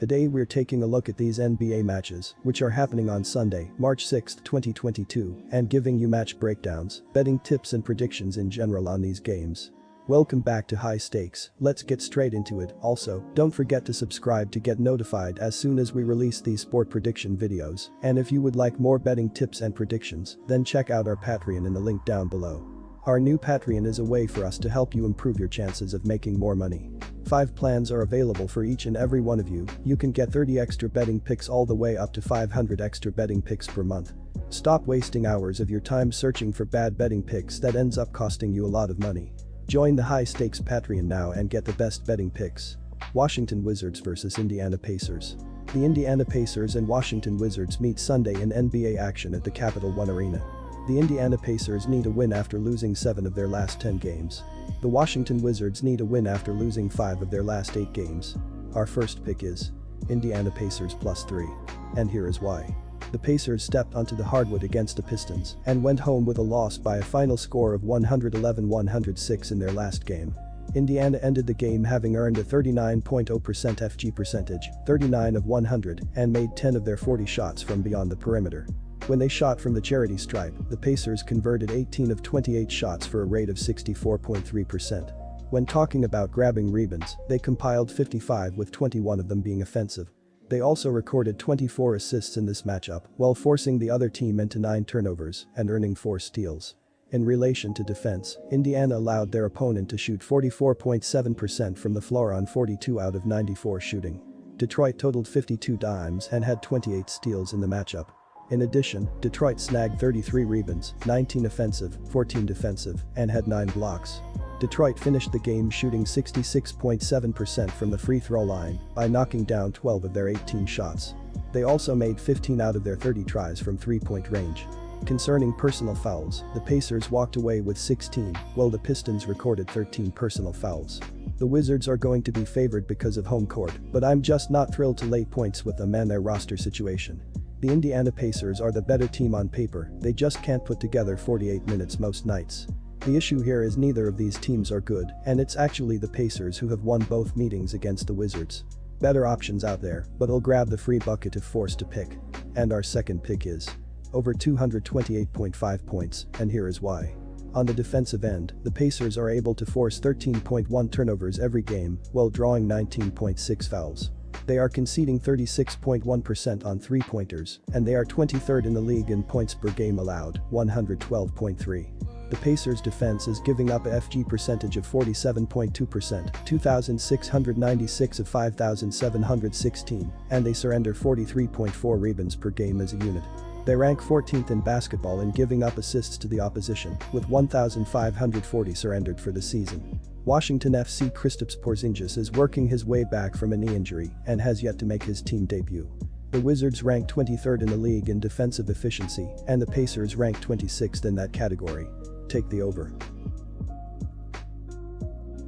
Today we're taking a look at these NBA matches, which are happening on Sunday, March 6, 2022, and giving you match breakdowns, betting tips and predictions in general on these games. Welcome back to High Stakes, let's get straight into it. Also, don't forget to subscribe to get notified as soon as we release these sport prediction videos, and if you would like more betting tips and predictions, then check out our Patreon in the link down below. Our new Patreon is a way for us to help you improve your chances of making more money. 5 plans are available for each and every one of you. You can get 30 extra betting picks all the way up to 500 extra betting picks per month. Stop wasting hours of your time searching for bad betting picks that ends up costing you a lot of money. Join the High Stakes Patreon now and get the best betting picks. Washington Wizards vs Indiana Pacers. The Indiana Pacers and Washington Wizards meet Sunday in NBA action at the Capital One Arena. The Indiana Pacers need a win after losing 7 of their last 10 games. The Washington Wizards need a win after losing 5 of their last 8 games. Our first pick is Indiana Pacers +3. And here is why. The Pacers stepped onto the hardwood against the Pistons and went home with a loss by a final score of 111-106 in their last game. Indiana ended the game having earned a 39.0% FG percentage, 39 of 100, and made 10 of their 40 shots from beyond the perimeter. When they shot from the charity stripe, the Pacers converted 18 of 28 shots for a rate of 64.3%. When talking about grabbing rebounds, they compiled 55 with 21 of them being offensive. They also recorded 24 assists in this matchup while forcing the other team into 9 turnovers and earning 4 steals. In relation to defense, Indiana allowed their opponent to shoot 44.7% from the floor on 42 out of 94 shooting. Detroit totaled 52 dimes and had 28 steals in the matchup. In addition, Detroit snagged 33 rebounds, 19 offensive, 14 defensive, and had 9 blocks. Detroit finished the game shooting 66.7% from the free throw line by knocking down 12 of their 18 shots. They also made 15 out of their 30 tries from three-point range. Concerning personal fouls, the Pacers walked away with 16, while the Pistons recorded 13 personal fouls. The Wizards are going to be favored because of home court, but I'm just not thrilled to lay points with them and their roster situation. The Indiana Pacers are the better team on paper, they just can't put together 48 minutes most nights. The issue here is neither of these teams are good, and it's actually the Pacers who have won both meetings against the Wizards. Better options out there, but I'll grab the free bucket if forced to pick. And our second pick is over 228.5 points, and here is why. On the defensive end, the Pacers are able to force 13.1 turnovers every game while drawing 19.6 fouls. They are conceding 36.1% on three-pointers, and they are 23rd in the league in points per game allowed, 112.3. The Pacers' defense is giving up a FG percentage of 47.2%, 2,696 of 5,716, and they surrender 43.4 rebounds per game as a unit. They rank 14th in basketball in giving up assists to the opposition, with 1,540 surrendered for the season. Washington FC Kristaps Porzingis is working his way back from a knee injury and has yet to make his team debut. The Wizards rank 23rd in the league in defensive efficiency, and the Pacers rank 26th in that category. Take the over.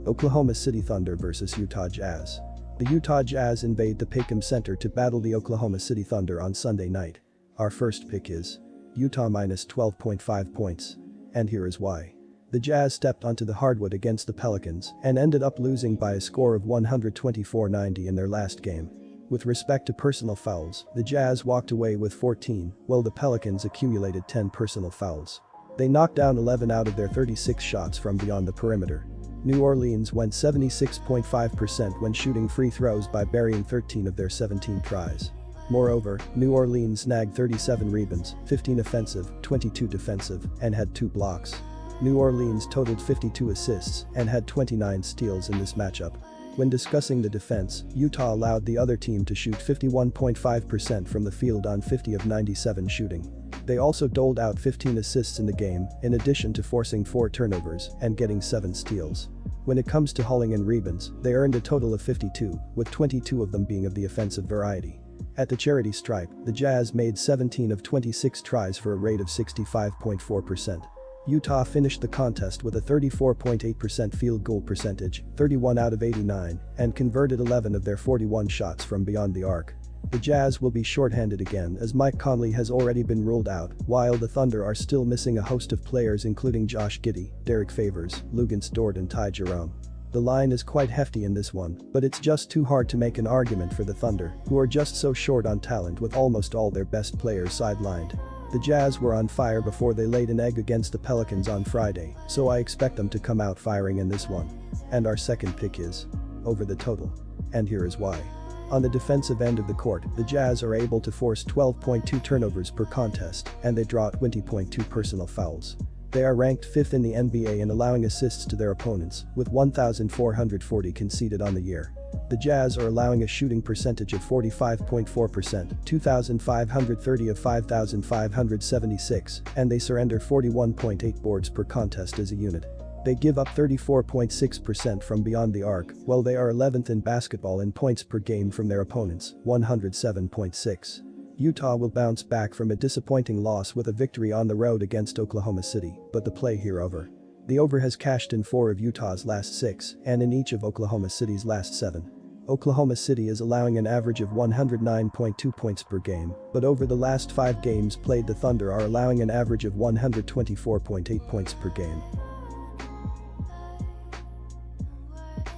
Oklahoma City Thunder vs Utah Jazz. The Utah Jazz invade the Paycom Center to battle the Oklahoma City Thunder on Sunday night. Our first pick is Utah -12.5 points. And here is why. The Jazz stepped onto the hardwood against the Pelicans and ended up losing by a score of 124-90 in their last game. With respect to personal fouls, the Jazz walked away with 14, while the Pelicans accumulated 10 personal fouls. They knocked down 11 out of their 36 shots from beyond the perimeter. New Orleans went 76.5% when shooting free throws by burying 13 of their 17 tries. Moreover, New Orleans snagged 37 rebounds, 15 offensive, 22 defensive, and had 2 blocks. New Orleans totaled 52 assists and had 29 steals in this matchup. When discussing the defense, Utah allowed the other team to shoot 51.5% from the field on 50 of 97 shooting. They also doled out 15 assists in the game, in addition to forcing 4 turnovers and getting 7 steals. When it comes to hauling in rebounds, they earned a total of 52, with 22 of them being of the offensive variety. At the charity stripe, the Jazz made 17 of 26 tries for a rate of 65.4%. Utah finished the contest with a 34.8% field goal percentage, 31 out of 89, and converted 11 of their 41 shots from beyond the arc. The Jazz will be shorthanded again as Mike Conley has already been ruled out, while the Thunder are still missing a host of players including Josh Giddey, Derek Favors, Luguentz Dort and Ty Jerome. The line is quite hefty in this one, but it's just too hard to make an argument for the Thunder, who are just so short on talent with almost all their best players sidelined. The Jazz were on fire before they laid an egg against the Pelicans on Friday, so I expect them to come out firing in this one. And our second pick is over the total. And here is why. On the defensive end of the court, the Jazz are able to force 12.2 turnovers per contest, and they draw 20.2 personal fouls. They are ranked 5th in the NBA in allowing assists to their opponents, with 1,440 conceded on the year. The Jazz are allowing a shooting percentage of 45.4%, 2,530 of 5,576, and they surrender 41.8 boards per contest as a unit. They give up 34.6% from beyond the arc, while they are 11th in basketball in points per game from their opponents, 107.6. Utah will bounce back from a disappointing loss with a victory on the road against Oklahoma City, but the play here over. The over has cashed in 4 of Utah's last 6 and in each of Oklahoma City's last 7. Oklahoma City is allowing an average of 109.2 points per game, but over the last 5 games played the Thunder are allowing an average of 124.8 points per game.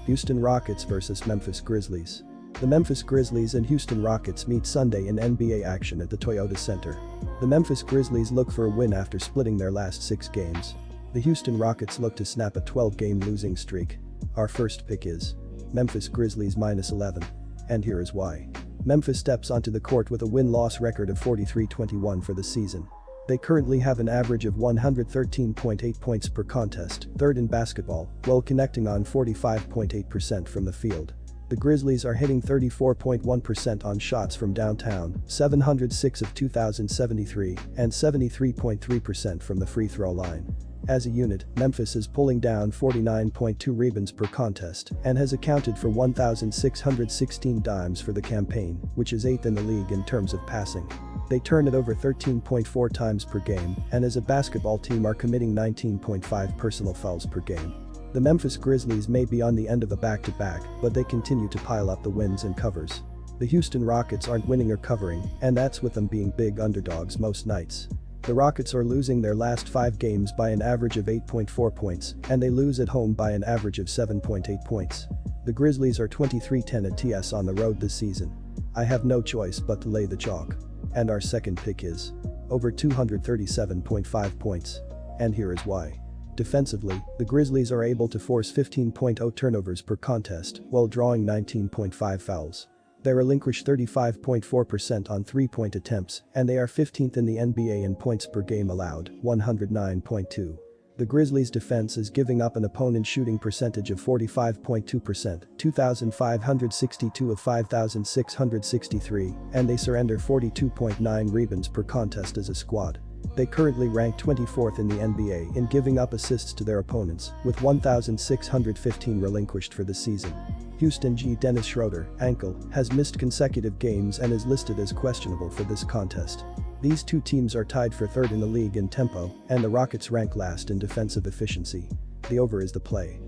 Houston Rockets vs Memphis Grizzlies. The Memphis Grizzlies and Houston Rockets meet Sunday in NBA action at the Toyota Center. The Memphis Grizzlies look for a win after splitting their last 6 games. The Houston Rockets look to snap a 12-game losing streak. Our first pick is Memphis Grizzlies -11. And here is why. Memphis steps onto the court with a win-loss record of 43-21 for the season. They currently have an average of 113.8 points per contest, 3rd in basketball, while connecting on 45.8% from the field. The Grizzlies are hitting 34.1% on shots from downtown, 706 of 2,073, and 73.3% from the free throw line. As a unit, Memphis is pulling down 49.2 rebounds per contest and has accounted for 1,616 dimes for the campaign, which is 8th in the league in terms of passing. They turn it over 13.4 times per game and as a basketball team are committing 19.5 personal fouls per game. The Memphis Grizzlies may be on the end of a back-to-back, but they continue to pile up the wins and covers. The Houston Rockets aren't winning or covering, and that's with them being big underdogs most nights. The Rockets are losing their last 5 games by an average of 8.4 points, and they lose at home by an average of 7.8 points. The Grizzlies are 23-10 at TS on the road this season. I have no choice but to lay the chalk. And our second pick is over 237.5 points. And here is why. Defensively, the Grizzlies are able to force 15.0 turnovers per contest while drawing 19.5 fouls. They relinquish 35.4% on 3-point attempts, and they are 15th in the NBA in points per game allowed, 109.2. The Grizzlies' defense is giving up an opponent's shooting percentage of 45.2%, 2,562 of 5,663, and they surrender 42.9 rebounds per contest as a squad. They currently rank 24th in the NBA in giving up assists to their opponents, with 1,615 relinquished for the season. Houston G. Dennis Schroeder, ankle, has missed consecutive games and is listed as questionable for this contest. These two teams are tied for 3rd in the league in tempo, and the Rockets rank last in defensive efficiency. The over is the play.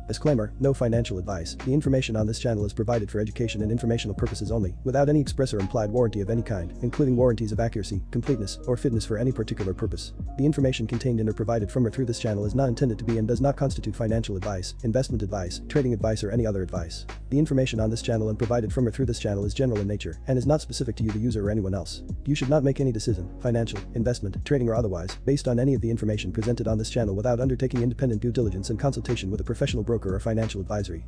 Disclaimer, no financial advice. The information on this channel is provided for education and informational purposes only, without any express or implied warranty of any kind, including warranties of accuracy, completeness, or fitness for any particular purpose. The information contained in or provided from or through this channel is not intended to be and does not constitute financial advice, investment advice, trading advice, or any other advice. The information on this channel and provided from or through this channel is general in nature and is not specific to you, the user, or anyone else. You should not make any decision, financial, investment, trading, or otherwise, based on any of the information presented on this channel without undertaking independent due diligence and consultation with a professional broker or financial advisory.